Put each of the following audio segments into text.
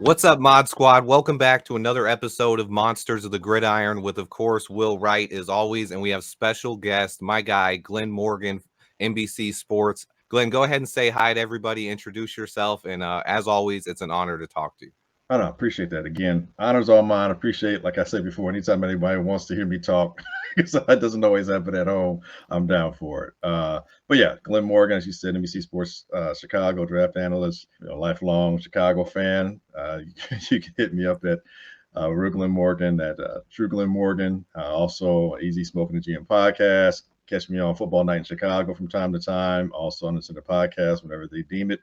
What's up, Mod Squad? Welcome back to another episode of Monsters of the Gridiron with, of course, Will Wright as always, and we have special guest, my guy, Glynn Morgan, NBC Sports. Glynn, go ahead and say hi to everybody, introduce yourself, and as always, it's an honor to talk to you. I don't appreciate that. Again, honors all mine. Appreciate, like I said before, anytime anybody wants to hear me talk, because that doesn't always happen at home, I'm down for it. But yeah, Glynn Morgan, as you said, NBC Sports Chicago draft analyst, lifelong Chicago fan. You can hit me up at Real Glynn Morgan, at True Glynn Morgan. Also, Easy Smoking the GM podcast. Catch me on Football Night in Chicago from time to time. Also on the Center podcast whenever they deem it,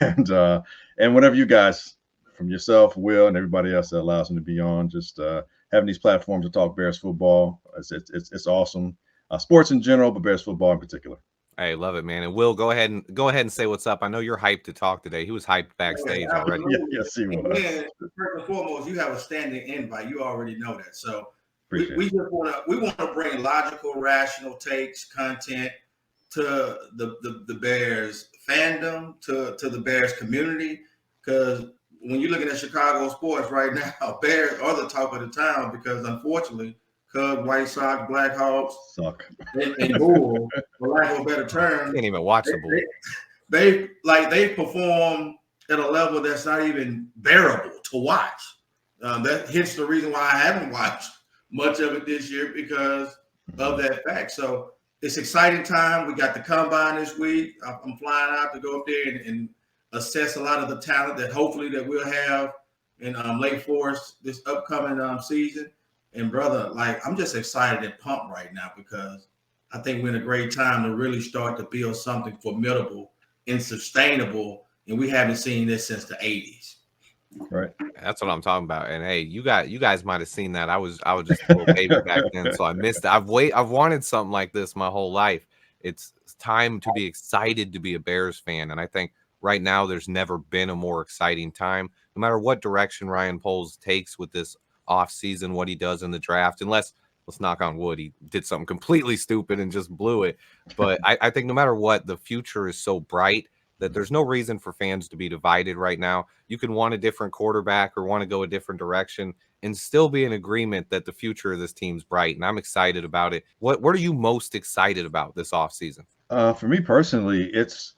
and whenever you guys, from yourself, Will, and everybody else that allows them to be on, just having these platforms to talk Bears football. It's awesome. Sports in general, but Bears football in particular. Hey, love it, man. And Will, go ahead and say what's up. I know you're hyped to talk today. He was hyped backstage already. Yes, he was. Again, first and foremost, you have a standing invite. You already know that. So we Appreciate it. just want to bring logical, rational takes, content to the Bears fandom, to the Bears community, because when you're looking at Chicago sports right now, Bears are the talk of the town because, unfortunately, Cubs, White Sox, Blackhawks, Suck. and Bulls, for lack of a better term, Can't even watch the Bulls. they perform at a level that's not even bearable to watch. That hence the reason why I haven't watched much of it this year because of that fact. So it's exciting time. We got the combine this week. I'm flying out to go up there and assess a lot of the talent that hopefully that we'll have in Lake Forest this upcoming season. And brother, like I'm just excited and pumped right now because I think we're in a great time to really start to build something formidable and sustainable. And we haven't seen this since the 80s. Right. That's what I'm talking about. And hey, you guys might have seen that. I was just a little baby back then, so I missed it. I've wanted something like this my whole life. It's time to be excited to be a Bears fan, and I think right now there's never been a more exciting time. No matter what direction Ryan Poles takes with this offseason, what he does in the draft, unless let's knock on wood, he did something completely stupid and just blew it. But I think no matter what, the future is so bright that there's no reason for fans to be divided right now. You can want a different quarterback or want to go a different direction and still be in agreement that the future of this team's bright. And I'm excited about it. What are you most excited about this offseason? For me personally, it's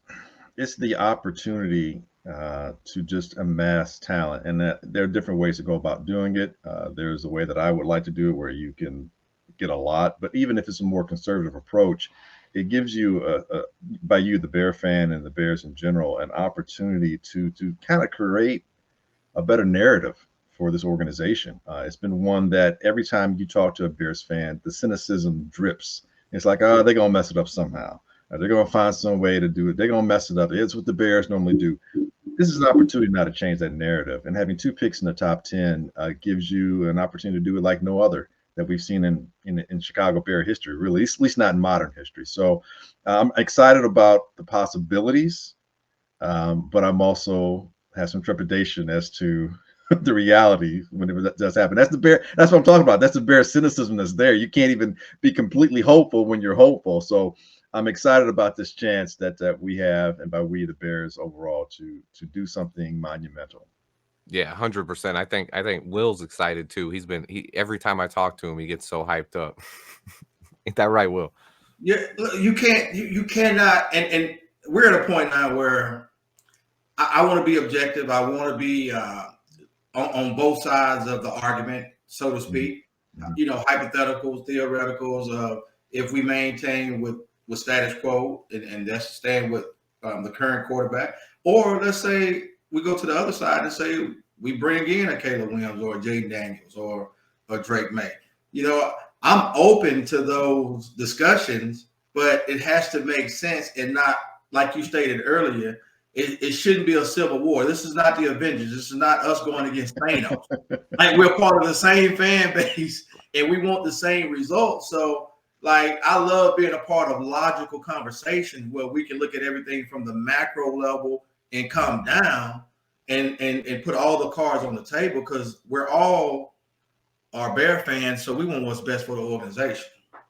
the opportunity to just amass talent, and that there are different ways to go about doing it. There's a way that I would like to do it where you can get a lot, but even if it's a more conservative approach, it gives you by you, the Bear fan and the Bears in general, an opportunity to kind of create a better narrative for this organization. It's been one that every time you talk to a Bears fan, the cynicism drips. It's like, oh, they're gonna mess it up somehow. They're gonna find some way to do it. They're gonna mess it up. It's what the Bears normally do. This is an opportunity now to change that narrative, and having 2 picks in the top 10 gives you an opportunity to do it like no other that we've seen in Chicago Bear history, really, at least not in modern history. So I'm excited about the possibilities, but I'm also have some trepidation as to the reality when it does happen. That's the Bear. That's what I'm talking about. That's the Bear cynicism that's there. You can't even be completely hopeful when you're hopeful. So I'm excited about this chance that we have, and by we, the Bears overall, to do something monumental. Yeah, 100%. I think Will's excited too. He every time I talk to him, he gets so hyped up. Ain't that right, Will? Yeah, you cannot, and we're at a point now where I want to be objective. I want to be on both sides of the argument, so to speak. Mm-hmm. Hypotheticals, theoreticals of if we maintain with status quo and that's staying with the current quarterback, or let's say we go to the other side and say we bring in a Caleb Williams or a Jaden Daniels or a Drake May. I'm open to those discussions, but it has to make sense and not, like you stated earlier, it shouldn't be a civil war. This is not the Avengers. This is not us going against Thanos. Like, we're part of the same fan base and we want the same results. So, like, I love being a part of logical conversation where we can look at everything from the macro level and come down and put all the cards on the table, because we're all are Bear fans, so we want what's best for the organization.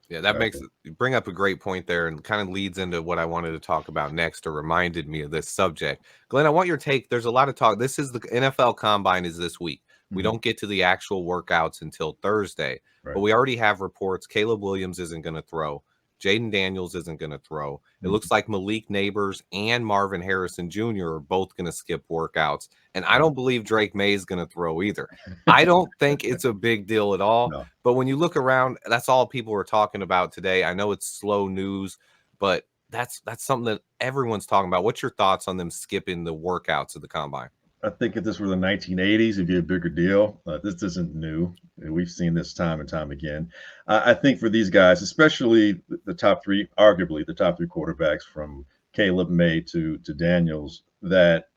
Yeah, that makes you bring up a great point there and kind of leads into what I wanted to talk about next or reminded me of this subject. Glenn, I want your take. There's a lot of talk. This is the NFL Combine is this week. We Mhm. don't get to the actual workouts until Thursday, but Right. we already have reports. Caleb Williams isn't going to throw. Jaden Daniels isn't going to throw. It Mhm. looks like Malik Neighbors and Marvin Harrison Jr. are both going to skip workouts. And I Right. don't believe Drake May is going to throw either. I don't think it's a big deal at all. No. But when you look around, that's all people are talking about today. I know it's slow news, but that's something that everyone's talking about. What's your thoughts on them skipping the workouts of the combine? I think if this were the 1980s, it'd be a bigger deal. This isn't new. We've seen this time and time again. I think for these guys, especially the top three, arguably the top three quarterbacks from Caleb May to Daniels, that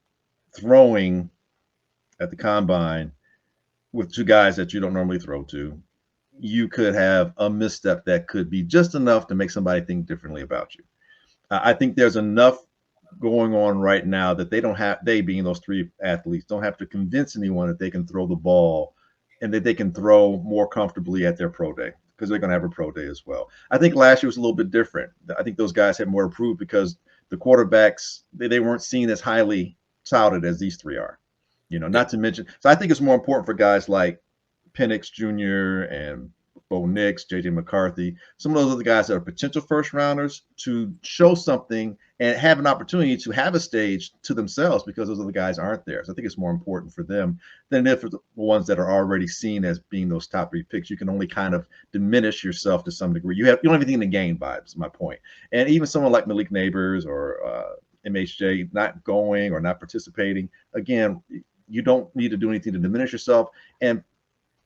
throwing at the combine with two guys that you don't normally throw to, you could have a misstep that could be just enough to make somebody think differently about you. I think there's enough going on right now that they don't have, they being those three athletes, don't have to convince anyone that they can throw the ball and that they can throw more comfortably at their pro day because they're going to have a pro day as well. I think last year was a little bit different. I think those guys had more to prove because the quarterbacks, they weren't seen as highly touted as these three are. Yeah. Not to mention, so I think it's more important for guys like Penix Jr. and Bo Nix, JJ McCarthy, some of those other guys that are potential first rounders to show something and have an opportunity to have a stage to themselves because those other guys aren't there. So I think it's more important for them than if the ones that are already seen as being those top three picks. You can only kind of diminish yourself to some degree. You don't have anything to gain by it, is my point. And even someone like Malik Neighbors or MHJ not going or not participating, again, you don't need to do anything to diminish yourself. And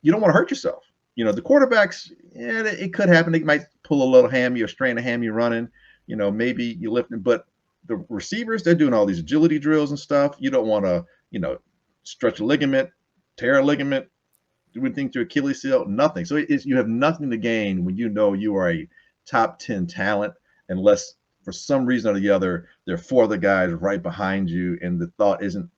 you don't want to hurt yourself. The quarterbacks, it could happen. They might pull a little hammy or strain a hammy running. Maybe you lift it, but the receivers, they're doing all these agility drills and stuff. You don't want to, stretch a ligament, tear a ligament, do anything to Achilles heel, nothing. So you have nothing to gain when you are a top 10 talent, unless for some reason or the other, there are four other guys right behind you, and the thought isn't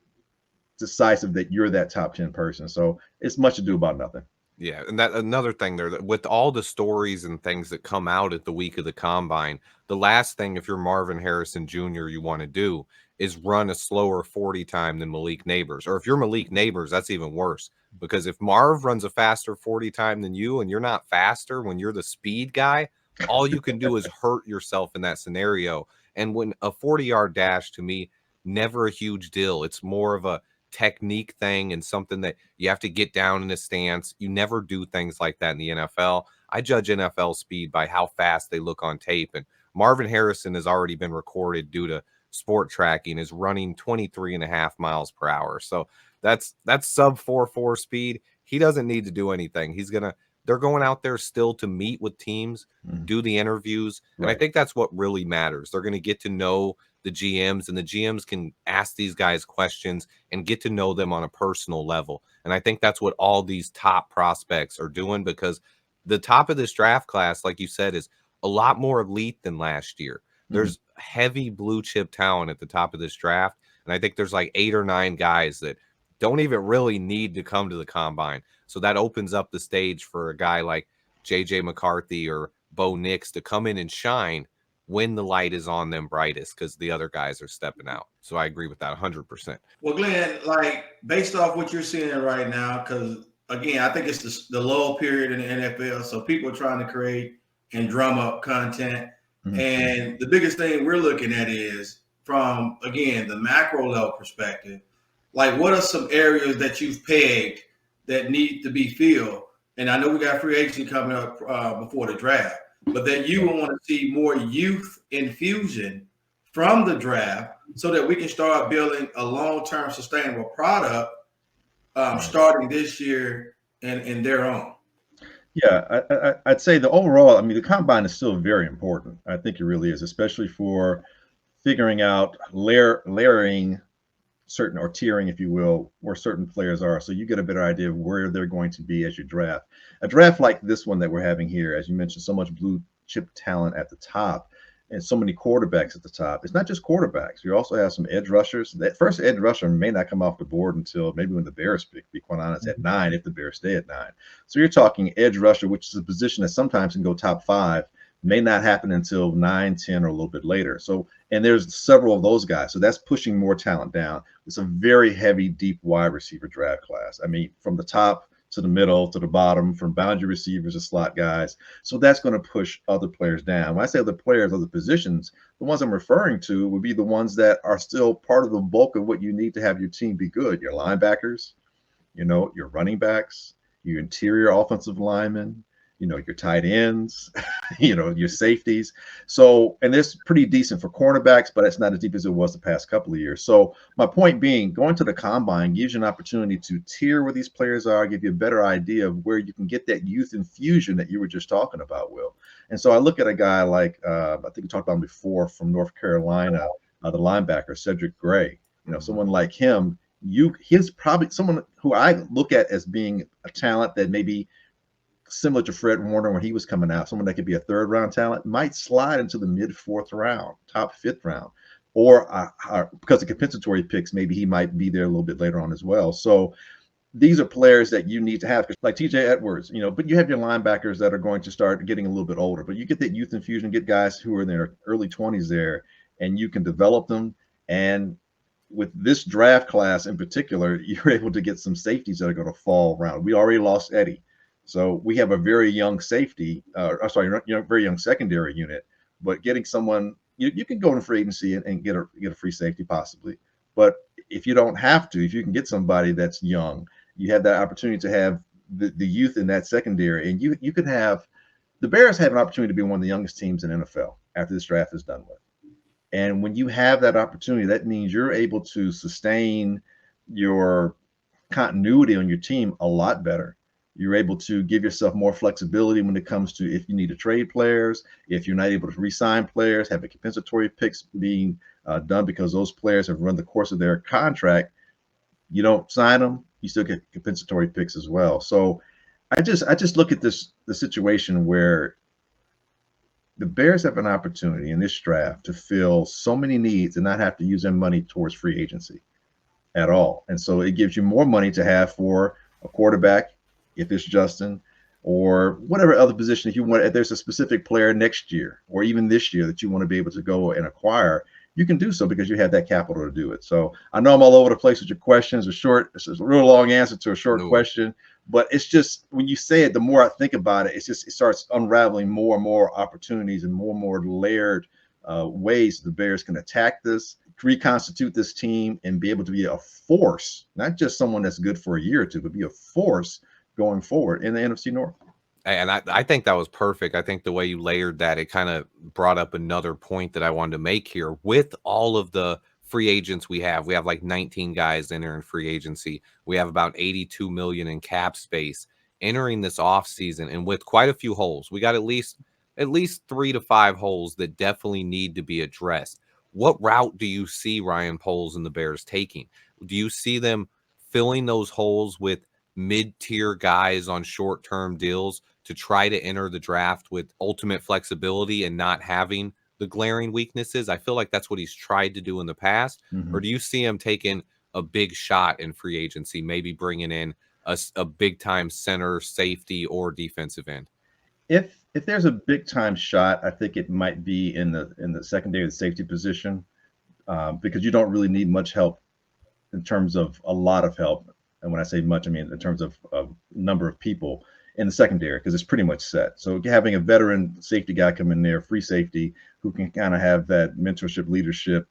decisive that you're that top 10 person. So it's much ado about nothing. Yeah, and that another thing there, that with all the stories and things that come out at the week of the combine, the last thing if you're Marvin Harrison Jr. you want to do is run a slower 40 time than Malik Neighbors. Or if you're Malik Neighbors, that's even worse. Because if Marv runs a faster 40 time than you and you're not faster when you're the speed guy, all you can do is hurt yourself in that scenario. And when a 40-yard dash, to me, never a huge deal. It's more of a technique thing and something that you have to get down in a stance. You never do things like that in the NFL. I judge NFL speed by how fast they look on tape. And Marvin Harrison has already been recorded due to sport tracking is running 23.5 miles per hour. So that's sub 4.4 speed. He doesn't need to do anything. They're going out there still to meet with teams, do the interviews. And I Right. think that's what really matters. They're going to get to know the GMs, and the GMs can ask these guys questions and get to know them on a personal level. And I think that's what all these top prospects are doing, because the top of this draft class, like you said, is a lot more elite than last year. There's heavy blue chip talent at the top of this draft. And I think there's like 8 or 9 guys that don't even really need to come to the combine. So that opens up the stage for a guy like JJ McCarthy or Bo Nix to come in and shine when the light is on them brightest, because the other guys are stepping out. So I agree with that 100%. Well, Glenn, like based off what you're seeing right now, because again, I think it's the lull period in the NFL, so people are trying to create and drum up content. And the biggest thing we're looking at is from again the macro level perspective, like what are some areas that you've pegged that need to be filled? And I know we got free agency coming up before the draft, but that you will want to see more youth infusion from the draft so that we can start building a long-term sustainable product starting this year and their own. Yeah, I'd say the overall, the combine is still very important. I think it really is, especially for figuring out layering certain, or tiering, if you will, where certain players are. So you get a better idea of where they're going to be as you draft. A draft like this one that we're having here, as you mentioned, so much blue chip talent at the top and so many quarterbacks at the top. It's not just quarterbacks. You also have some edge rushers. That first edge rusher may not come off the board until maybe when the Bears pick, to be quite honest, at 9, if the Bears stay at 9. So you're talking edge rusher, which is a position that sometimes can go top 5. may not happen until 9, 10, or a little bit later. So, and there's several of those guys. So that's pushing more talent down. It's a very heavy, deep wide receiver draft class. I mean, from the top to the middle to the bottom, from boundary receivers to slot guys. So that's going to push other players down. When I say other players, other positions, the ones I'm referring to would be the ones that are still part of the bulk of what you need to have your team be good. Your linebackers, your running backs, your interior offensive linemen, your tight ends, your safeties. So, and it's pretty decent for cornerbacks, but it's not as deep as it was the past couple of years. So my point being, going to the combine gives you an opportunity to tier where these players are, give you a better idea of where you can get that youth infusion that you were just talking about, Will. And so I look at a guy like, I think we talked about him before, from North Carolina, the linebacker, Cedric Gray, someone like him. He's probably someone who I look at as being a talent that maybe similar to Fred Warner when he was coming out, someone that could be a third round talent, might slide into the mid fourth round, top fifth round, or because of compensatory picks, maybe he might be there a little bit later on as well. So these are players that you need to have, like TJ Edwards, but you have your linebackers that are going to start getting a little bit older, but you get that youth infusion, get guys who are in their early 20s there, and you can develop them. And with this draft class in particular, you're able to get some safeties that are going to fall around. We already lost Eddie. So we have a very young safety, very young secondary unit, but getting someone, you can go in free agency and get a free safety possibly. But if you don't have to, if you can get somebody that's young, you have that opportunity to have the youth in that secondary. And you could have, the Bears have an opportunity to be one of the youngest teams in NFL after this draft is done with. And when you have that opportunity, that means you're able to sustain your continuity on your team a lot better. You're able to give yourself more flexibility when it comes to if you need to trade players, if you're not able to re-sign players, having compensatory picks being done because those players have run the course of their contract. You don't sign them, you still get compensatory picks as well. So I just look at the situation where the Bears have an opportunity in this draft to fill so many needs and not have to use their money towards free agency at all. And so it gives you more money to have for a quarterback, if it's Justin, or whatever other position, if you want, if there's a specific player next year or even this year that you want to be able to go and acquire, you can do so because you have that capital to do it. So I know I'm all over the place with your questions. It's a real long answer to a short question, but it's just, when you say it, the more I think about it, it starts unraveling more and more opportunities and more layered ways the Bears can attack this, reconstitute this team, and be able to be a force, not just someone that's good for a year or two, but be a force going forward in the NFC North. And I think that was perfect. I think the way you layered that, it kind of brought up another point that I wanted to make here. With all of the free agents we have like 19 guys entering free agency. We have about 82 million in cap space entering this offseason, and with quite a few holes. We got at least 3 to 5 holes that definitely need to be addressed. What route do you see Ryan Poles and the Bears taking? Do you see them filling those holes with mid-tier guys on short-term deals to try to enter the draft with ultimate flexibility and not having the glaring weaknesses? I feel like that's what he's tried to do in the past. Or do you see him taking a big shot in free agency, maybe bringing in a big-time center, safety, or defensive end? If there's a big-time shot, I think it might be in the secondary safety position, because you don't really need much help in terms of a lot of help. And when I say much, I mean in terms of number of people in the secondary, because it's pretty much set. So having a veteran safety guy come in there, free safety, who can kind of have that mentorship, leadership,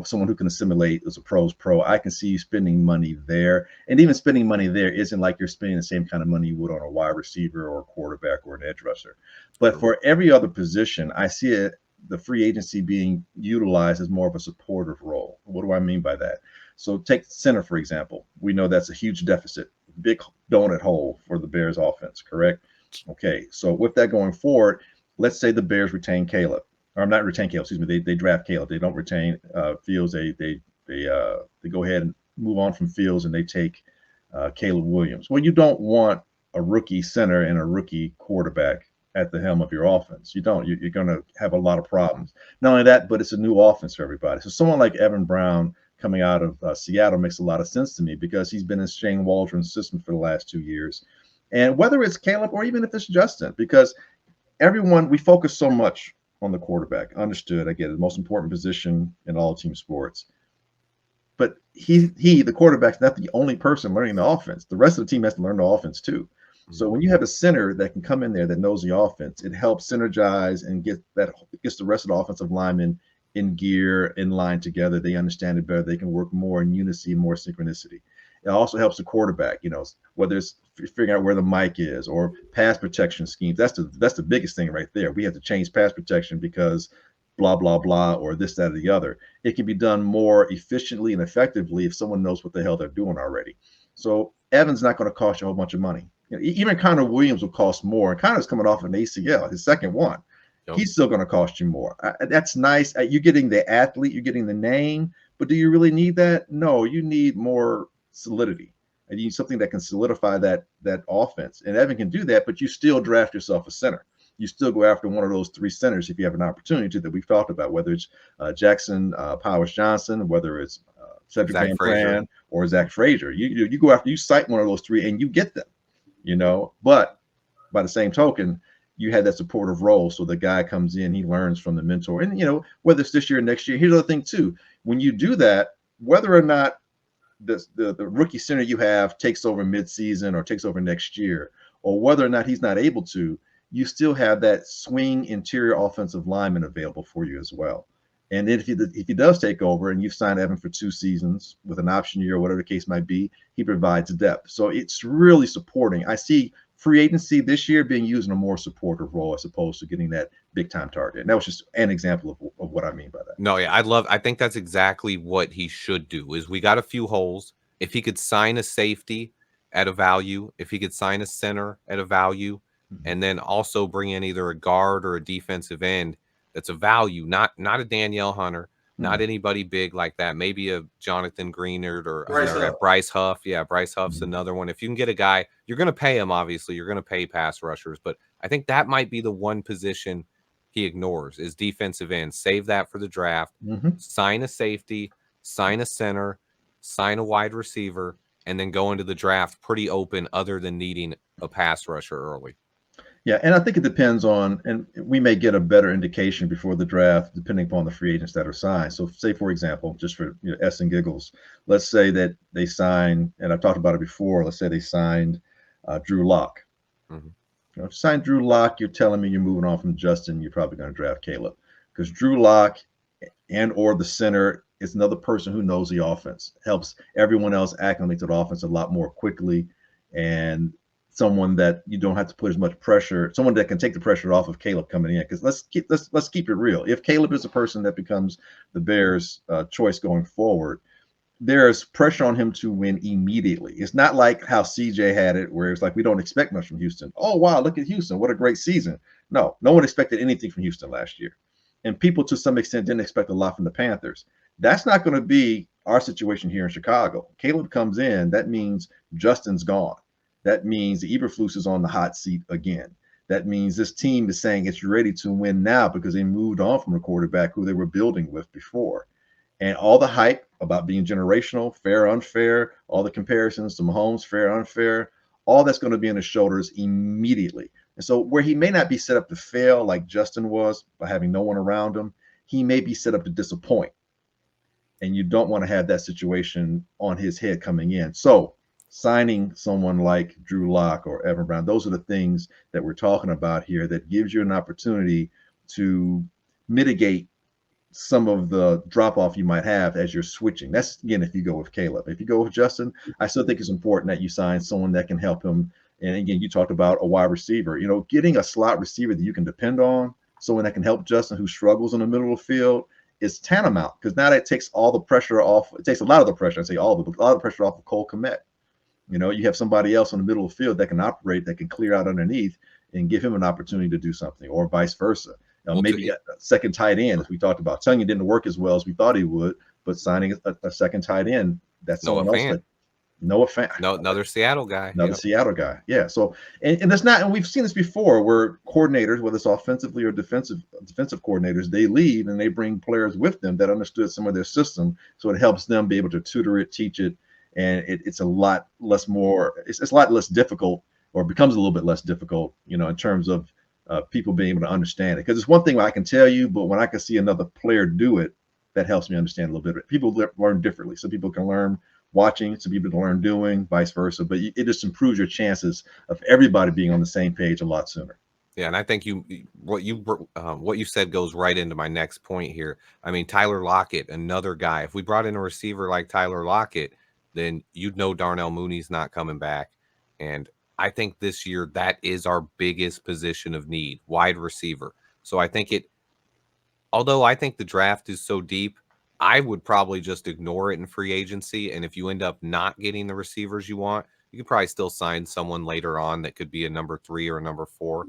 someone who can assimilate as a pro's pro, I can see you spending money there. And even spending money there isn't like you're spending the same kind of money you would on a wide receiver or a quarterback or an edge rusher. But for every other position, I see the free agency being utilized as more of a supportive role. What do I mean by that? So take center, for example. We know that's a huge deficit, big donut hole for the Bears offense, correct? Okay, so with that going forward, let's say the Bears retain Caleb, or not retain Caleb, excuse me, they draft Caleb. They don't retain Fields. They go ahead and move on from Fields, and they take Caleb Williams. Well, you don't want a rookie center and a rookie quarterback at the helm of your offense. You don't. You're going to have a lot of problems. Not only that, but it's a new offense for everybody. So someone like Evan Brown coming out of Seattle makes a lot of sense to me, because he's been in Shane Waldron's system for the last 2 years. And whether it's Caleb or even if it's Justin, because everyone, we focus so much on the quarterback. Understood. I get it. The most important position in all team sports. But the quarterback's not the only person learning the offense. The rest of the team has to learn the offense too. So when you have a center that can come in there that knows the offense, it helps synergize and gets the rest of the offensive linemen in gear, in line together. They understand it better. They can work more in unity, more synchronicity. It also helps the quarterback, whether it's figuring out where the mic is or pass protection schemes. That's the biggest thing right there. We have to change pass protection because blah, blah, blah, or this, that, or the other. It can be done more efficiently and effectively if someone knows what the hell they're doing already. So Evan's not going to cost you a whole bunch of money. Even Connor Williams will cost more. And Connor's coming off an ACL, his second one. Yep. He's still going to cost you more. That's nice. You're getting the athlete, you're getting the name, but do you really need that? No, you need more solidity. And you need something that can solidify that offense. And Evan can do that, but you still draft yourself a center. You still go after one of those three centers if you have an opportunity to, that we've talked about, whether it's Jackson Powers Johnson, whether it's Cedric Van Pran or Zach Frazier. You go after, you cite one of those three and you get them, But by the same token, you had that supportive role. So the guy comes in, he learns from the mentor. And, whether it's this year or next year, here's the other thing too. When you do that, whether or not the rookie center you have takes over midseason or takes over next year, or whether or not he's not able to, you still have that swing interior offensive lineman available for you as well. And if he does take over and you've signed Evan for 2 seasons with an option year or whatever the case might be, he provides depth. So it's really supporting. I see free agency this year being used in a more supportive role as opposed to getting that big time target. And that was just an example of what I mean by that. No, yeah, I think that's exactly what he should do. Is we got a few holes. If he could sign a safety at a value, if he could sign a center at a value, and then also bring in either a guard or a defensive end that's a value, not a Danielle Hunter, not anybody big like that. Maybe a Jonathan Greenard or Bryce Huff. Yeah, Bryce Huff's another one. If you can get a guy, you're going to pay him, obviously. You're going to pay pass rushers. But I think that might be the one position he ignores is defensive end. Save that for the draft. Sign a safety, sign a center, sign a wide receiver, and then go into the draft pretty open other than needing a pass rusher early. Yeah, and I think it depends on, and we may get a better indication before the draft, depending upon the free agents that are signed. So say, for example, just for S and giggles, let's say that they sign, and I've talked about it before, let's say they signed Drew Lock. If you sign Drew Lock, you're telling me you're moving on from Justin, you're probably going to draft Caleb. Because Drew Lock and or the center is another person who knows the offense, helps everyone else acclimate to the offense a lot more quickly, and someone that you don't have to put as much pressure, someone that can take the pressure off of Caleb coming in. Because let's keep it real. If Caleb is a person that becomes the Bears' choice going forward, there's pressure on him to win immediately. It's not like how CJ had it, where it's like we don't expect much from Houston. Oh wow, look at Houston, what a great season. No one expected anything from Houston last year, and people to some extent didn't expect a lot from the Panthers. That's not going to be our situation here in Chicago. Caleb comes in, that means Justin's gone. That means the Eberflus is on the hot seat again. That means this team is saying it's ready to win now because they moved on from a quarterback who they were building with before. And all the hype about being generational, fair, unfair, all the comparisons to Mahomes, fair, unfair, all that's going to be on his shoulders immediately. And so where he may not be set up to fail like Justin was by having no one around him, he may be set up to disappoint. And you don't want to have that situation on his head coming in. So signing someone like Drew Lock or Evan Brown, those are the things that we're talking about here that gives you an opportunity to mitigate some of the drop-off you might have as you're switching. That's, again, if you go with Caleb. If you go with Justin, I still think it's important that you sign someone that can help him. And again, you talked about a wide receiver. Getting a slot receiver that you can depend on, someone that can help Justin who struggles in the middle of the field, is tantamount, because now that takes all the pressure off. It takes a lot of the pressure. I say all of it, but a lot of the pressure off of Cole Kmet. You have somebody else in the middle of the field that can operate, that can clear out underneath and give him an opportunity to do something, or vice versa. Maybe a second tight end, as we talked about. Tonyan didn't work as well as we thought he would, but signing a second tight end, that's someone else. Noah Fant. No, another Seattle guy. Seattle guy. Yeah. So, and it's not, and we've seen this before where coordinators, whether it's offensively or defensive coordinators, they leave and they bring players with them that understood some of their system. So it helps them be able to tutor it, teach it. And it's a lot less difficult, or becomes a little bit less difficult, in terms of people being able to understand it. Because it's one thing I can tell you, but when I can see another player do it, that helps me understand a little bit. People learn differently. Some people can learn watching, some people can learn doing, vice versa. But it just improves your chances of everybody being on the same page a lot sooner. Yeah, and I think what you said goes right into my next point here. I mean, Tyler Lockett, another guy. If we brought in a receiver like Tyler Lockett, then you'd know Darnell Mooney's not coming back. And I think this year that is our biggest position of need, wide receiver. So I think although I think the draft is so deep, I would probably just ignore it in free agency. And if you end up not getting the receivers you want, you could probably still sign someone later on that could be a number 3 or a number 4.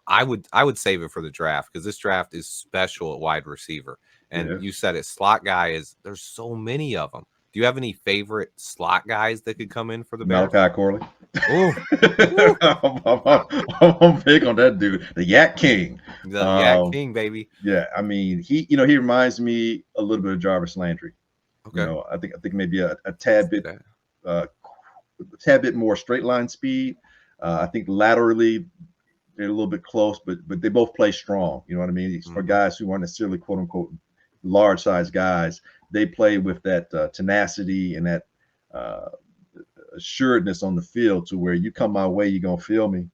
I would save it for the draft because this draft is special at wide receiver. And Yeah. you said it, slot guys, there's so many of them. Do you have any favorite slot guys that could come in for the Bears? Malachi Corley. Oh, I'm big on that dude, the Yak King. the Yak King, baby. Yeah, I mean, he reminds me a little bit of Jarvis Landry. Okay. I think maybe a tad bit, a tad bit more straight line speed. I think laterally they're a little bit close, but they both play strong. You know what I mean? For guys who aren't necessarily quote unquote large size guys, they play with that tenacity and that assuredness on the field to where you come my way, you're gonna feel me.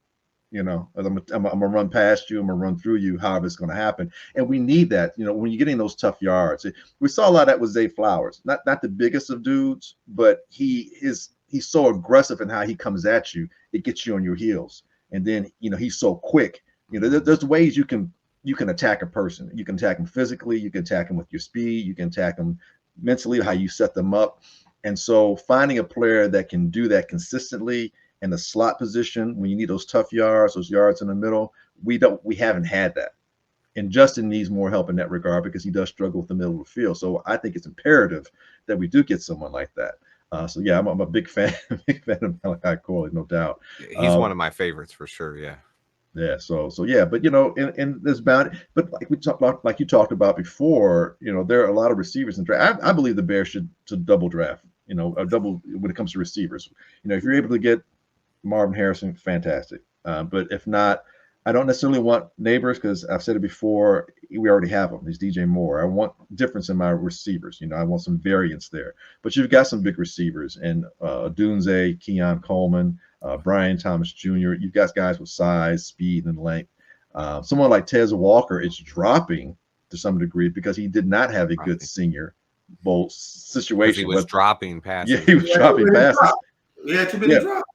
I'm gonna run past you, I'm gonna run through you, however it's gonna happen. And we need that, when you're getting those tough yards. We saw a lot of that with Zay Flowers, not the biggest of dudes, but he's so aggressive in how he comes at you, it gets you on your heels. And then he's so quick. There's ways you can attack a person. You can attack them physically, you can attack them with your speed, you can attack them mentally, how you set them up. And so finding a player that can do that consistently in the slot position when you need those tough yards, those yards in the middle, we haven't had that. And Justin needs more help in that regard because he does struggle with the middle of the field. So I think it's imperative that we do get someone like that. So yeah, I'm a big fan of Malachi Corley, no doubt. He's one of my favorites for sure. Yeah. Yeah. So yeah, but in this bound, but like you talked about before, there are a lot of receivers in draft. I believe the Bears should double draft. A double when it comes to receivers. If you're able to get Marvin Harrison, fantastic. But if not, I don't necessarily want neighbors because I've said it before. We already have them. He's DJ Moore. I want difference in my receivers. I want some variance there. But you've got some big receivers and Dunze, Keon Coleman, Brian Thomas Jr. You've got guys with size, speed, and length. Someone like Tez Walker is dropping to some degree because he did not have a good Senior Bowl situation. He was dropping passes. Yeah, he was dropping passes. We had too many drops.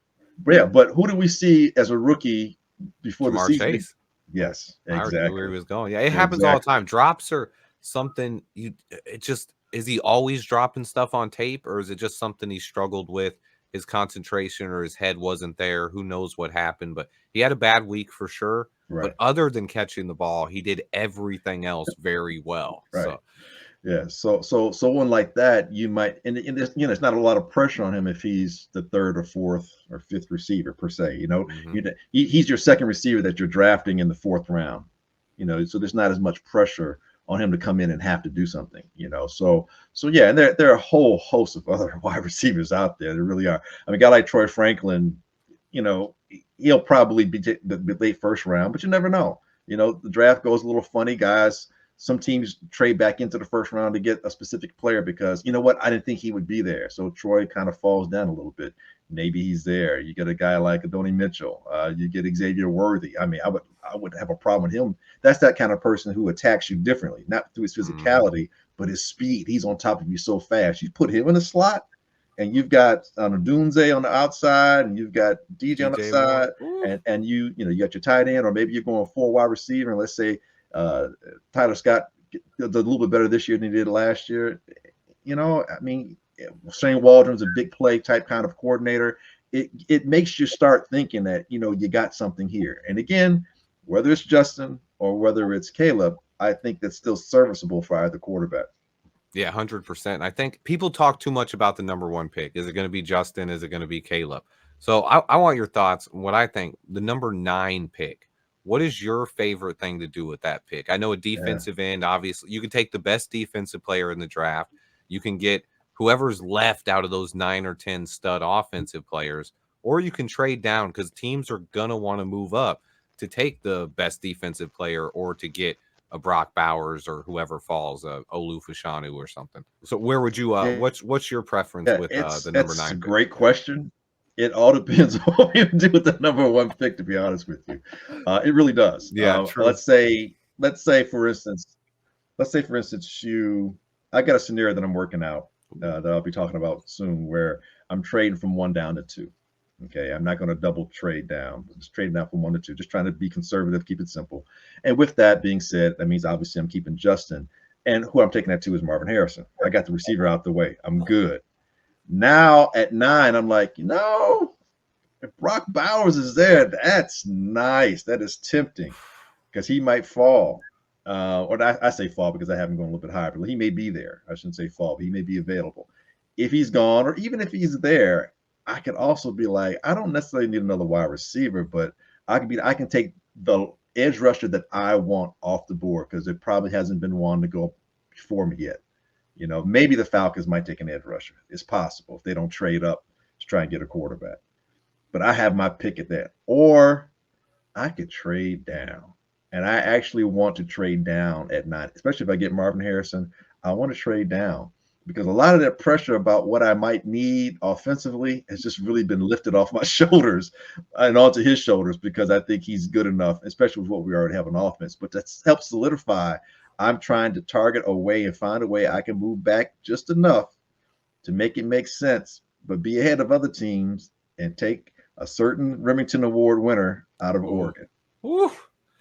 Yeah, but who do we see as a rookie before the season? Chase. Yes, exactly. I already knew where he was going. Yeah, it happens all the time. Drops are something is he always dropping stuff on tape, or is it just something he struggled with? His concentration or his head wasn't there. Who knows what happened? But he had a bad week for sure. Right. But other than catching the ball, he did everything else very well. Right. So. Yeah, so someone like that, you might, and this, it's not a lot of pressure on him if he's the third or fourth or fifth receiver per se. He's your second receiver that you're drafting in the fourth round. So there's not as much pressure on him to come in and have to do something. So yeah, and there are a whole host of other wide receivers out there. There really are. I mean, a guy like Troy Franklin, he'll probably be the late first round, but you never know. The draft goes a little funny, guys. Some teams trade back into the first round to get a specific player because I didn't think he would be there. So Troy kind of falls down a little bit. Maybe he's there. You get a guy like Adonai Mitchell. You get Xavier Worthy. I mean, I would have a problem with him. That's that kind of person who attacks you differently, not through his physicality, but his speed. He's on top of you so fast. You put him in a slot, and you've got Dunze on the outside, and you've got DJ on the side, and you got your tight end, or maybe you're going 4 wide receiver, and let's say Tyler Scott does a little bit better this year than he did last year. I mean, Shane Waldron's a big play type kind of coordinator. It makes you start thinking that, you got something here. And again, whether it's Justin or whether it's Caleb, I think that's still serviceable for either quarterback. Yeah, 100%. I think people talk too much about the number 1 pick. Is it going to be Justin? Is it going to be Caleb? So I want your thoughts on what I think. The number 9 pick. What is your favorite thing to do with that pick? I know a defensive end, obviously. You can take the best defensive player in the draft. You can get whoever's left out of those 9 or 10 stud offensive players, or you can trade down because teams are going to want to move up. to take the best defensive player or to get a Brock Bowers or whoever falls, Olu Fashanu or something. So where would you what's your preference Yeah, with the number it's a 9 pick? great question. It all depends on what you do with the number 1 pick, to be honest with you. It really does. Yeah, true. Let's say for instance, I got a scenario that I'm working out that I'll be talking about soon, where I'm trading from 1 down to 2. Okay, I'm not going to double trade down. I'm just trading down from 1 to 2, just trying to be conservative, keep it simple. And with that being said, that means obviously I'm keeping Justin, and who I'm taking that to is Marvin Harrison. I got the receiver out the way. I'm good. Now at 9, I'm like, if Brock Bowers is there, that's nice. That is tempting because he might fall. Or I say fall because I have him going a little bit higher, but he may be there. I shouldn't say fall, but he may be available. If he's gone, or even if he's there, I could also be like, I don't necessarily need another wide receiver, but I can take the edge rusher that I want off the board because there probably hasn't been one to go before me yet. Maybe the Falcons might take an edge rusher. It's possible if they don't trade up to try and get a quarterback. But I have my pick at that. Or I could trade down. And I actually want to trade down at 9, especially if I get Marvin Harrison. I want to trade down because a lot of that pressure about what I might need offensively has just really been lifted off my shoulders and onto his shoulders because I think he's good enough, especially with what we already have on offense. But that helps solidify. I'm trying to target a way and find a way I can move back just enough to make it make sense, but be ahead of other teams and take a certain Remington Award winner out of Oregon. Ooh.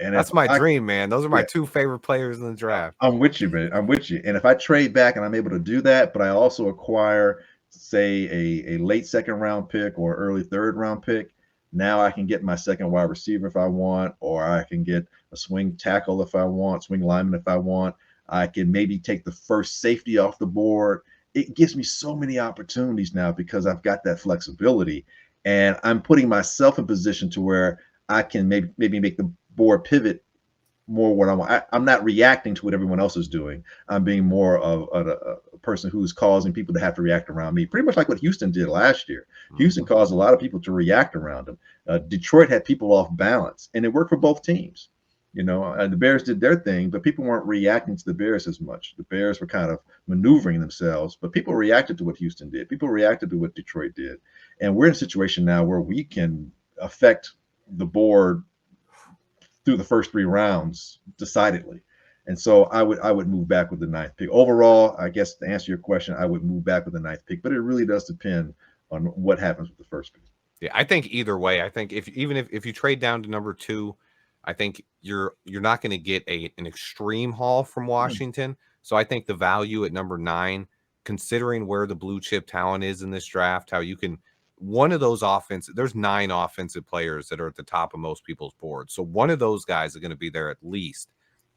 And that's my dream, man. Those are my 2 favorite players in the draft. I'm with you, man. I'm with you. And if I trade back and I'm able to do that, but I also acquire, say, a late 2nd round pick or early 3rd round pick, now I can get my 2nd wide receiver if I want, or I can get a swing tackle if I want, swing lineman if I want. I can maybe take the first safety off the board. It gives me so many opportunities now because I've got that flexibility. And I'm putting myself in position to where I can maybe make the board pivot more what I want. I'm not reacting to what everyone else is doing. I'm being more of a person who's causing people to have to react around me, pretty much like what Houston did last year. Houston caused a lot of people to react around him. Detroit had people off balance, and it worked for both teams. And the Bears did their thing, but people weren't reacting to the Bears as much. The Bears were kind of maneuvering themselves, but people reacted to what Houston did. People reacted to what Detroit did. And we're in a situation now where we can affect the board through the first 3 rounds decidedly. And so I would move back with the 9th pick. Overall, I guess to answer your question, I would move back with the 9th pick, but it really does depend on what happens with the first pick. Yeah, I think either way, I think if you trade down to number 2, I think you're not going to get an extreme haul from Washington. So I think the value at number 9, considering where the blue chip talent is in this draft, how you can one of those there's 9 offensive players that are at the top of most people's boards. So one of those guys are going to be there at least.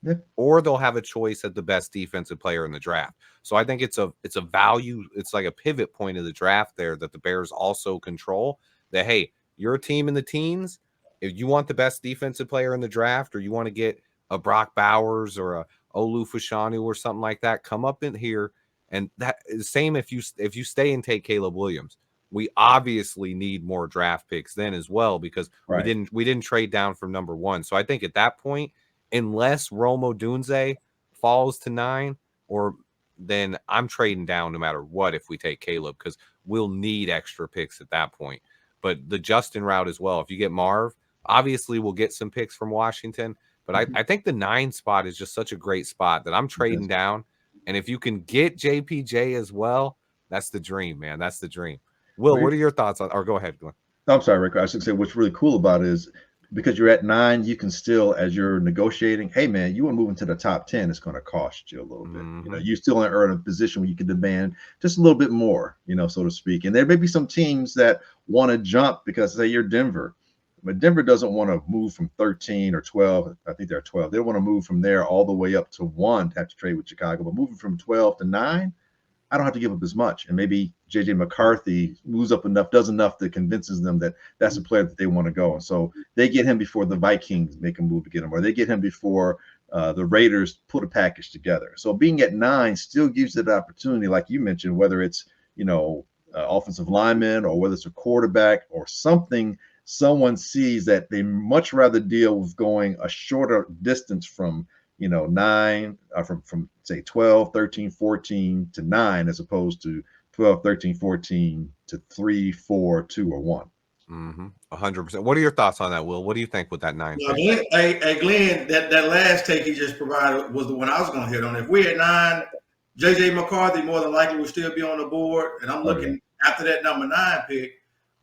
Yeah. Or they'll have a choice at the best defensive player in the draft. So I think it's a value. It's like a pivot point of the draft there that the Bears also control. That, hey, you're a team in the teens. If you want the best defensive player in the draft, or you want to get a Brock Bowers or a Olu Fashanu or something like that, come up in here. And that is same if you stay and take Caleb Williams. We obviously need more draft picks then as well because we didn't trade down from number 1. So I think at that point, unless Rome Odunze falls to 9, or then I'm trading down no matter what if we take Caleb, because we'll need extra picks at that point. But the Justin route as well. If you get Marv, obviously we'll get some picks from Washington. But I think the 9 spot is just such a great spot that I'm trading down. And if you can get JPJ as well, that's the dream, man. That's the dream. Will, what are your thoughts on? Or go ahead, Glenn. I'm sorry, Rick. I should say what's really cool about it is because you're at 9, you can still, as you're negotiating, hey man, you want to move into the top 10, it's going to cost you a little bit. You still are in a position where you can demand just a little bit more, so to speak. And there may be some teams that want to jump because say you're Denver, but Denver doesn't want to move from 13 or 12. I think they're 12. They want to move from there all the way up to 1 to have to trade with Chicago. But moving from 12 to 9, I don't have to give up as much. And maybe J.J. McCarthy moves up enough, does enough that convinces them that that's a player that they want to go. And so they get him before the Vikings make a move to get him, or they get him before the Raiders put a package together. So being at 9 still gives it an opportunity, like you mentioned, whether it's, offensive lineman or whether it's a quarterback or something someone sees that they much rather deal with going a shorter distance from, you know, 9, from say 12, 13, 14 to 9, as opposed to 12, 13, 14 to 3, 4, 2, or 1. 100%. What are your thoughts on that, Will? What do you think with that 9 Well, pick? Glenn, that last take he just provided was the one I was going to hit on. If we had 9, J.J. McCarthy more than likely would still be on the board. And I'm looking after that number 9 pick,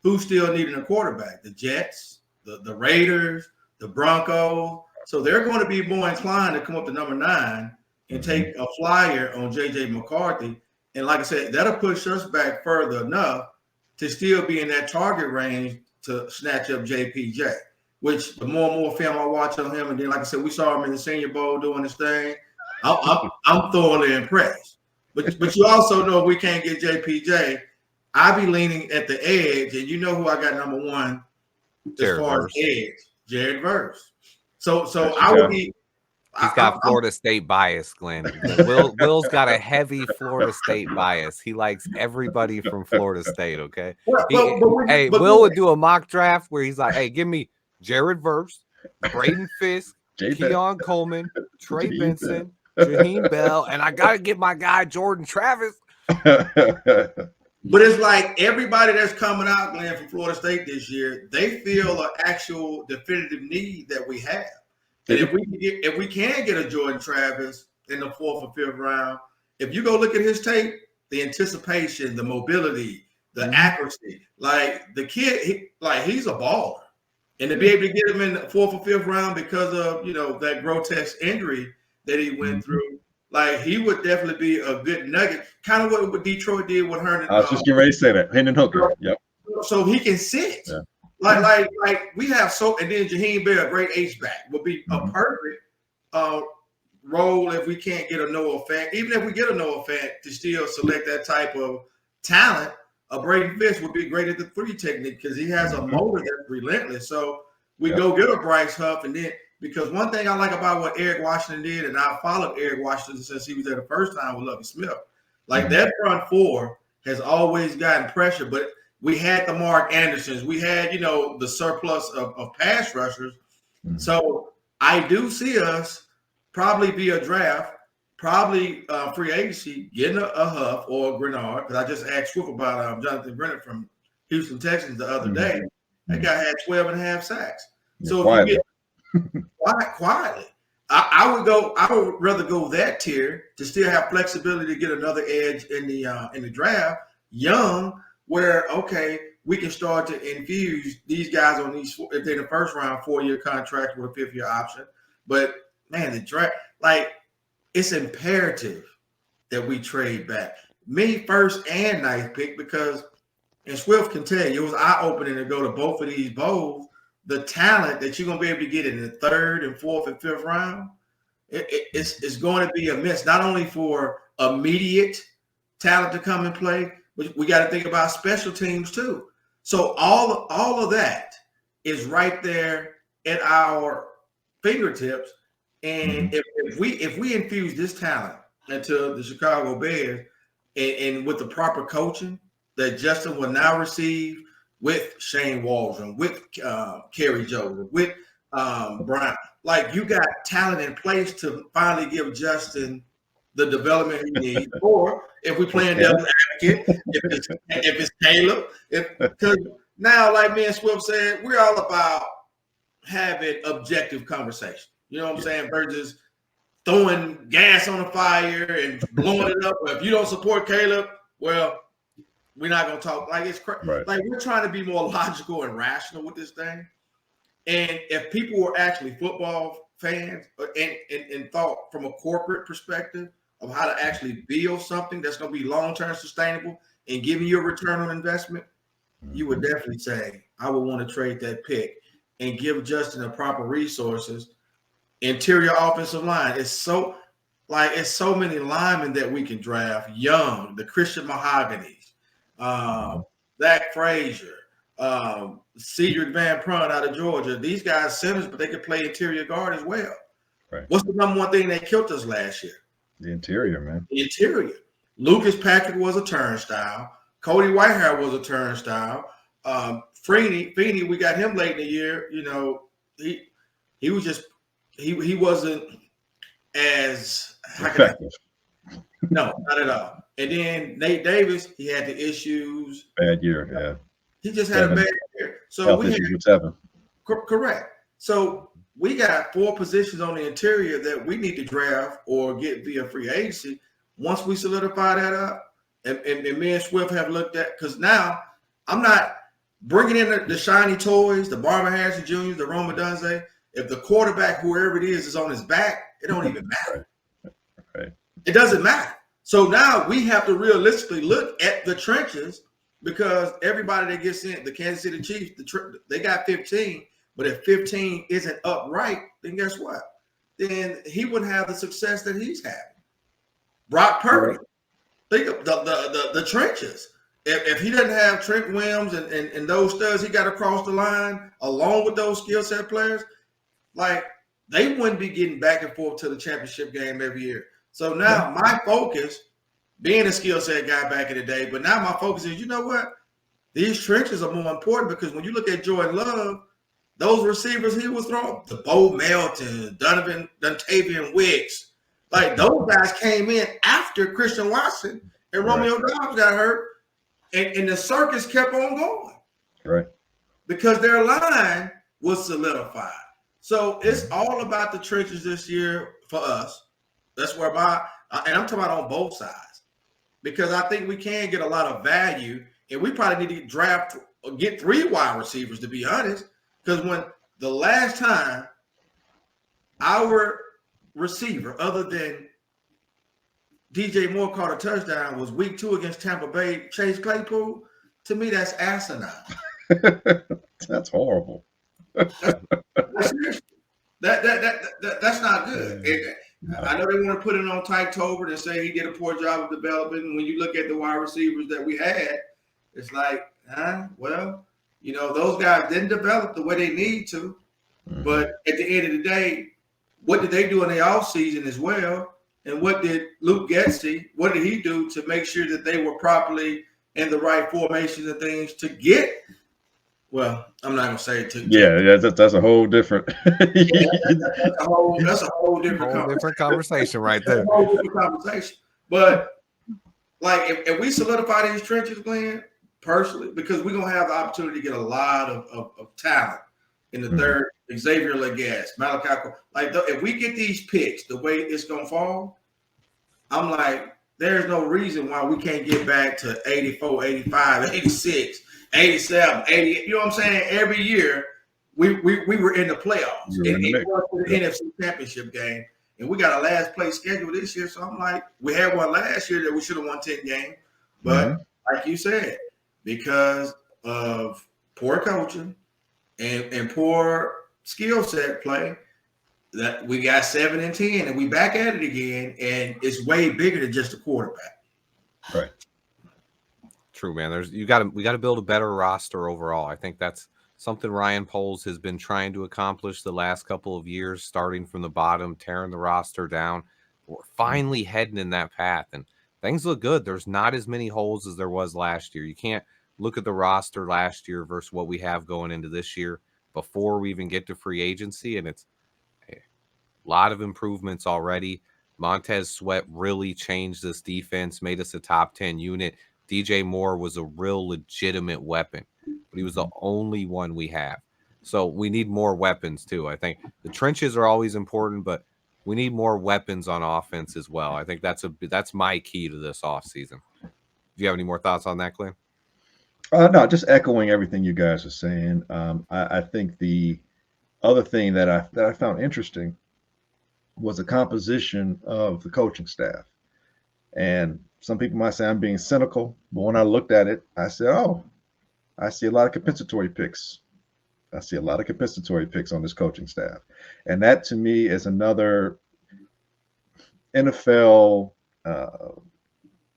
who's still needing a quarterback? The Jets, the Raiders, the Broncos. So they're going to be more inclined to come up to number 9 and take a flyer on J.J. McCarthy. And like I said, that'll push us back further enough to still be in that target range to snatch up JPJ, which the more and more film I watch on him, and then like I said, we saw him in the Senior Bowl doing his thing. I'm thoroughly impressed. But you also know we can't get JPJ. I be leaning at the edge, and you know who I got number 1 as far as edge, Jared Verse. So I would be. He's got Florida State bias, Glenn. Will's got a heavy Florida State bias. He likes everybody from Florida State, okay? Will would do a mock draft where he's like, hey, give me Jared Verse, Braden Fisk, Keon Coleman, Trey Benson, Jaheim Bell, and I got to get my guy Jordan Travis. But it's like everybody that's coming out, Glenn, from Florida State this year, they feel an actual definitive need that we have. And if we can get a Jordan Travis in the 4th or 5th round, if you go look at his tape, the anticipation, the mobility, the accuracy, like the kid, he's a baller. And to be able to get him in the 4th or 5th round because of, you know, that grotesque injury that he went through, like he would definitely be a good nugget. Kind of what Detroit did with Herndon. I was just getting ready to say that. Hendon Hooker. Yep. So he can sit. Yeah. Like we have and then Jaheim Bell, a great H-back, would be a perfect role if we can't get a Noah Fant. Even if we get a Noah Fant to still select that type of talent, a Braden Fisk would be great at the 3 technique because he has a motor that's relentless. So we go get a Bryce Huff, and then because one thing I like about what Eric Washington did, and I followed Eric Washington since he was there the first time with Lovie Smith, like that front 4 has always gotten pressure, but we had the Mark Andersons. We had, you know, the surplus of pass rushers. So I do see us probably via draft, probably free agency, getting a Huff or a Grenard. Because I just asked Swift about Jonathan Brennan from Houston Texans the other day. That guy had 12.5 sacks. So quietly. If you get quietly, I would rather go that tier to still have flexibility to get another edge in the draft, young, where, okay, we can start to infuse these guys on these, if they're in the first round, 4-year contracts with a 5th-year option. But, man, the draft, like, it's imperative that we trade back. Me first and 9th pick because, and Swift can tell you, it was eye-opening to go to both of these bowls. The talent that you're going to be able to get in the 3rd and 4th and 5th round, it's going to be a miss, not only for immediate talent to come and play, but we got to think about special teams too. So all of that is right there at our fingertips. And if we infuse this talent into the Chicago Bears and with the proper coaching that Justin will now receive with Shane Waldron, with Kerry Joseph, with Brian, like you got talent in place to finally give Justin the development he needs, or if we play in devil's advocate, if it's Caleb, because now, like me and Swift said, we're all about having objective conversation. You know what I'm saying? Versus throwing gas on the fire and blowing it up. Or if you don't support Caleb, well, we're not gonna talk. Like it's right. Like we're trying to be more logical and rational with this thing. And if people were actually football fans and thought from a corporate perspective of how to actually build something that's going to be long-term sustainable and giving you a return on investment, you would definitely say, I would want to trade that pick and give Justin the proper resources. Interior offensive line. It's so many linemen that we can draft. Young, the Christian Mahoganies, Zach Frazier, Cedric Van Prunt out of Georgia. These guys centers, but they could play interior guard as well. Right. What's the number one thing that killed us last year? The interior, man. The interior. Lucas Patrick was a turnstile. Cody Whitehair was a turnstile. Feeney, we got him late in the year. You know, he was just he wasn't as effective. No, not at all. And then Nate Davis, he had the issues. Bad year, yeah. He just had a bad year. So Health we had issues with 7. correct. So we got 4 positions on the interior that we need to draft or get via free agency. Once we solidify that up, and me and Swift have looked at, because now I'm not bringing in the shiny toys, the Barber Harrison Jr., the Roma Dunze. If the quarterback, whoever it is on his back, it don't even matter. Right. It doesn't matter. So now we have to realistically look at the trenches, because everybody that gets in, the Kansas City Chiefs, they got 15. But if 15 isn't upright, then guess what? Then he wouldn't have the success that he's having. Brock Purdy, think of the trenches. If he doesn't have Trent Williams and those studs he got across the line, along with those skill set players, like, they wouldn't be getting back and forth to the championship game every year. So now my focus, being a skill set guy back in the day, but now my focus is, you know what? These trenches are more important, because when you look at Jordan Love, those receivers he was throwing, the Bo Melton, Dontavian Wicks, like, those guys came in after Christian Watson and Romeo Dobbs got hurt, and the circus kept on going. Right. Because their line was solidified. So it's all about the trenches this year for us. That's where and I'm talking about on both sides, because I think we can get a lot of value, and we probably need to draft or get 3 wide receivers, to be honest, because when the last time our receiver, other than DJ Moore, caught a touchdown was week 2 against Tampa Bay, Chase Claypool, to me, that's asinine. That's horrible. That's not good. I know they want to put it on Tyke Tolbert and say he did a poor job of developing. And when you look at the wide receivers that we had, it's like, well, you know, those guys didn't develop the way they need to. But at the end of the day, what did they do in the offseason as well? And what did Luke Getsy, what did he do to make sure that they were properly in the right formations and things to get? Well, I'm not gonna say it to you. Yeah, that's a whole different. That's a whole different conversation right there. A whole different conversation. But like, if we solidify these trenches, Glenn, personally, because we're gonna have the opportunity to get a lot of talent in the third. Xavier Legas, Malachi, like, if we get these picks the way it's gonna fall, I'm like, there's no reason why we can't get back to 84, 85, 86, 87, 88. You know what I'm saying? Every year we were in the playoffs, in the NFC Championship game, and we got a last place schedule this year. So I'm like, we had one last year that we should have won 10 games, but like you said, because of poor coaching and poor skill set play, that we got 7 and 10, and we back at it again, and it's way bigger than just a quarterback. Right. True, man. We got to build a better roster overall. I think that's something Ryan Poles has been trying to accomplish the last couple of years, starting from the bottom, tearing the roster down. We're finally heading in that path, and things look good. There's not as many holes as there was last year. You can't look at the roster last year versus what we have going into this year before we even get to free agency, and it's a lot of improvements already. Montez Sweat really changed this defense, made us a top 10 unit. DJ Moore was a real legitimate weapon, but he was the only one we have. So we need more weapons too. I think the trenches are always important, but we need more weapons on offense as well. I think that's my key to this offseason. Do you have any more thoughts on that, Glynn? No, just echoing everything you guys are saying. I think the other thing that I found interesting was the composition of the coaching staff. And some people might say I'm being cynical, but when I looked at it, I said, oh, I see a lot of compensatory picks. I see a lot of compensatory picks on this coaching staff. And that, to me, is another NFL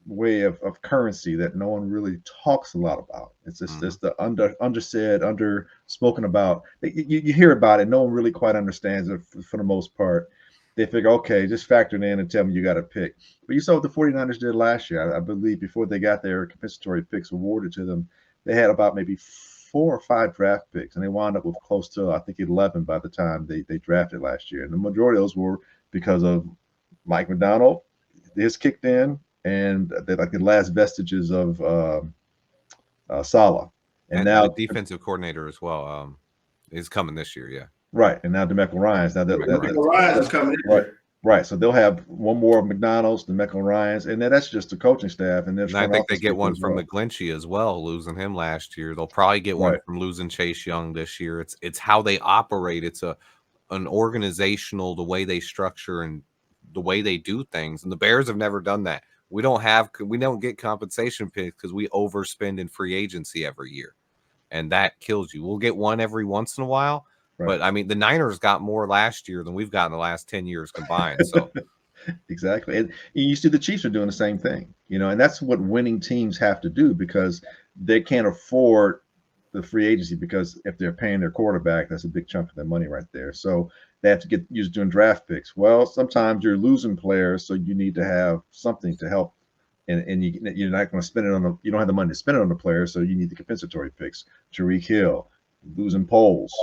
way of currency that no one really talks a lot about. It's just the undersaid, underspoken about. You hear about it, no one really quite understands it for the most part. They figure, okay, just factor it in and tell me you got to pick. But you saw what the 49ers did last year. I believe before they got their compensatory picks awarded to them, they had about maybe 4 or 5 draft picks, and they wound up with close to, I think, 11 by the time they drafted last year. And the majority of those were because of Mike McDonald, his kicked in, and like the last vestiges of Saleh. And And the now, defensive coordinator as well is coming this year. Yeah, right, and now DeMeco Ryans. Now DeMeco Ryans is coming in right. here. Right, so they'll have one more of McDonald's, DeMeco Ryans, and then that's just the coaching staff, and there's and I think they get one from McGlinchey as well, losing him last year. They'll probably get one Right. from losing Chase Young this year. It's how they operate. It's an organizational, the way they structure and the way they do things. And the Bears have never done that. We don't get compensation picks because we overspend in free agency every year, and that kills you. We'll get one every once in a while. Right. But I mean, the Niners got more last year than we've gotten the last 10 years combined. So Exactly. And you see the Chiefs are doing the same thing, and that's what winning teams have to do, because they can't afford the free agency, because if they're paying their quarterback, that's a big chunk of their money right there. So they have to get used to doing draft picks. Well, sometimes you're losing players, so you need to have something to help. And you're not going to spend it you don't have the money to spend it on the players, so you need the compensatory picks. Tariq Hill, losing polls,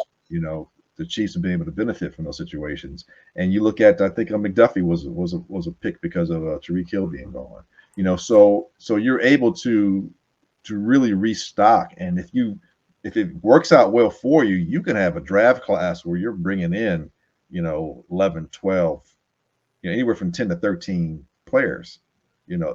the Chiefs have been able to benefit from those situations. And you look at, I think McDuffie was a pick because of Tariq Hill being gone. So you're able to really restock. And if it works out well for you, you can have a draft class where you're bringing in, 11, 12, anywhere from 10 to 13 players.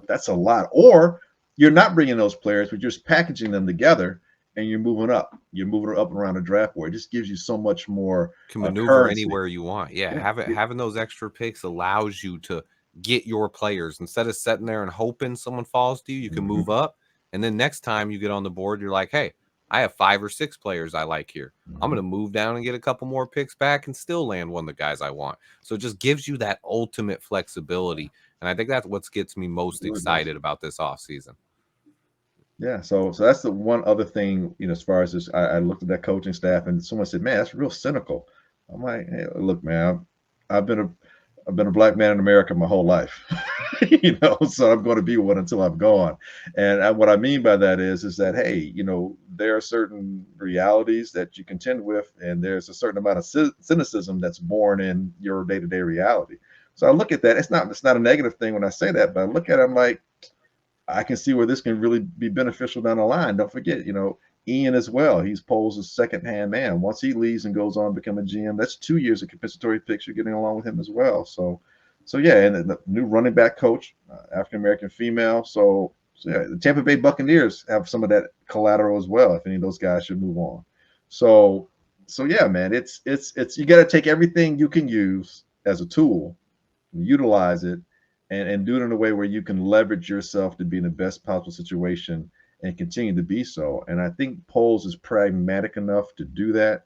That's a lot. Or you're not bringing those players, but you're just packaging them together, and you're moving up. You're moving up around the draft board. It just gives you so much more. Can maneuver anywhere you want. Yeah, having those extra picks allows you to get your players instead of sitting there and hoping someone falls to you. You can move up, and then next time you get on the board, you're like, hey, I have 5 or 6 players I like here. I'm going to move down and get a couple more picks back and still land one of the guys I want. So it just gives you that ultimate flexibility, and I think that's what gets me most excited about this offseason. Yeah, so that's the one other thing, as far as this, I looked at that coaching staff, and someone said, "Man, that's real cynical." I'm like, "Hey, look, man, I've been a black man in America my whole life, so I'm going to be one until I'm gone." And what I mean by that is that, hey, there are certain realities that you contend with, and there's a certain amount of cynicism that's born in your day-to-day reality. So I look at that. It's not a negative thing when I say that, but I look at it, I'm like, I can see where this can really be beneficial down the line. Don't forget, Ian as well. He's Poles' second-hand man. Once he leaves and goes on to become a GM, that's 2 years of compensatory picks you're getting along with him as well. So yeah, and the new running back coach, African-American female. So yeah, the Tampa Bay Buccaneers have some of that collateral as well, if any of those guys should move on. So yeah, man, it's you got to take everything you can use as a tool, utilize it, and do it in a way where you can leverage yourself to be in the best possible situation and continue to be so. And I think Poles is pragmatic enough to do that.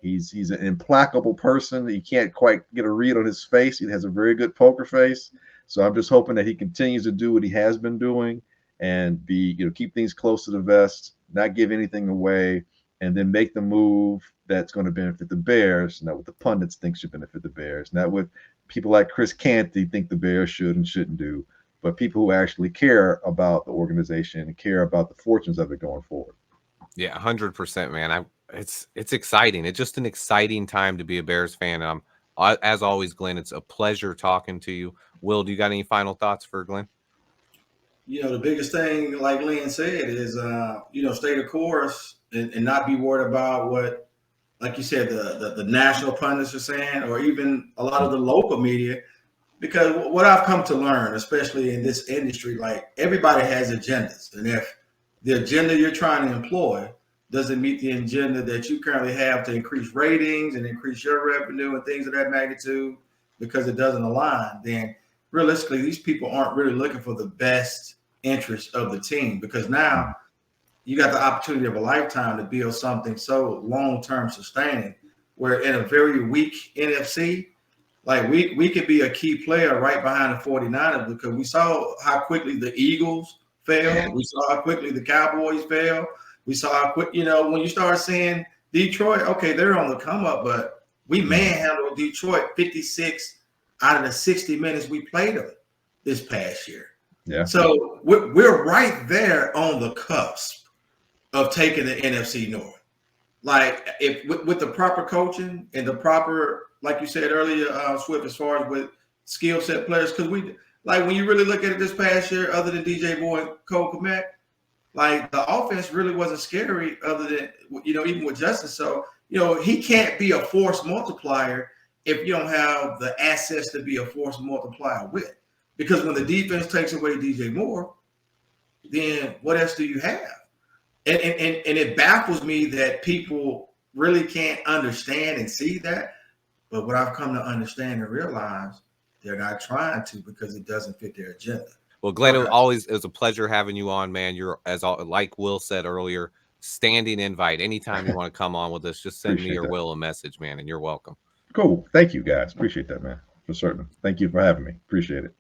He's an implacable person. He can't quite get a read on his face. He has a very good poker face. So I'm just hoping that he continues to do what he has been doing and keep things close to the vest, not give anything away, and then make the move that's going to benefit the Bears, not what the pundits think should benefit the Bears, not what people like Chris Canty think the Bears should and shouldn't do, but people who actually care about the organization and care about the fortunes of it going forward. Yeah, 100%, man. It's exciting. It's just an exciting time to be a Bears fan. As always, Glynn, it's a pleasure talking to you. Will, do you got any final thoughts for Glynn? The biggest thing, like Glynn said, is stay the course and not be worried about what, like you said, the national pundits are saying, or even a lot of the local media. Because what I've come to learn, especially in this industry, like everybody has agendas, and if the agenda you're trying to employ doesn't meet the agenda that you currently have to increase ratings and increase your revenue and things of that magnitude, because it doesn't align, then realistically, these people aren't really looking for the best interest of the team, because now you got the opportunity of a lifetime to build something so long-term sustaining, where in a very weak NFC, like we could be a key player right behind the 49ers, because we saw how quickly the Eagles fell. We saw how quickly the Cowboys fell. We saw how quick, when you start seeing Detroit, okay, they're on the come up, but we manhandled Detroit 56 out of the 60 minutes we played them this past year. Yeah. So we're right there on the cusp of taking the NFC North. Like if with the proper coaching and the proper, like you said earlier, Swift, as far as with skill set players, because we like when you really look at it this past year, other than DJ Moore and Cole Kmet, like the offense really wasn't scary, other than even with Justin. So he can't be a force multiplier if you don't have the assets to be a force multiplier with. Because when the defense takes away DJ Moore, then what else do you have? And it baffles me that people really can't understand and see that. But what I've come to understand and realize, they're not trying to, because it doesn't fit their agenda. Well, Glenn, it was a pleasure having you on, man. You're, like Will said earlier, standing invite. Anytime you want to come on with us, just send me or Will a message, man, and you're welcome. Cool. Thank you, guys. Appreciate that, man. For certain. Thank you for having me. Appreciate it.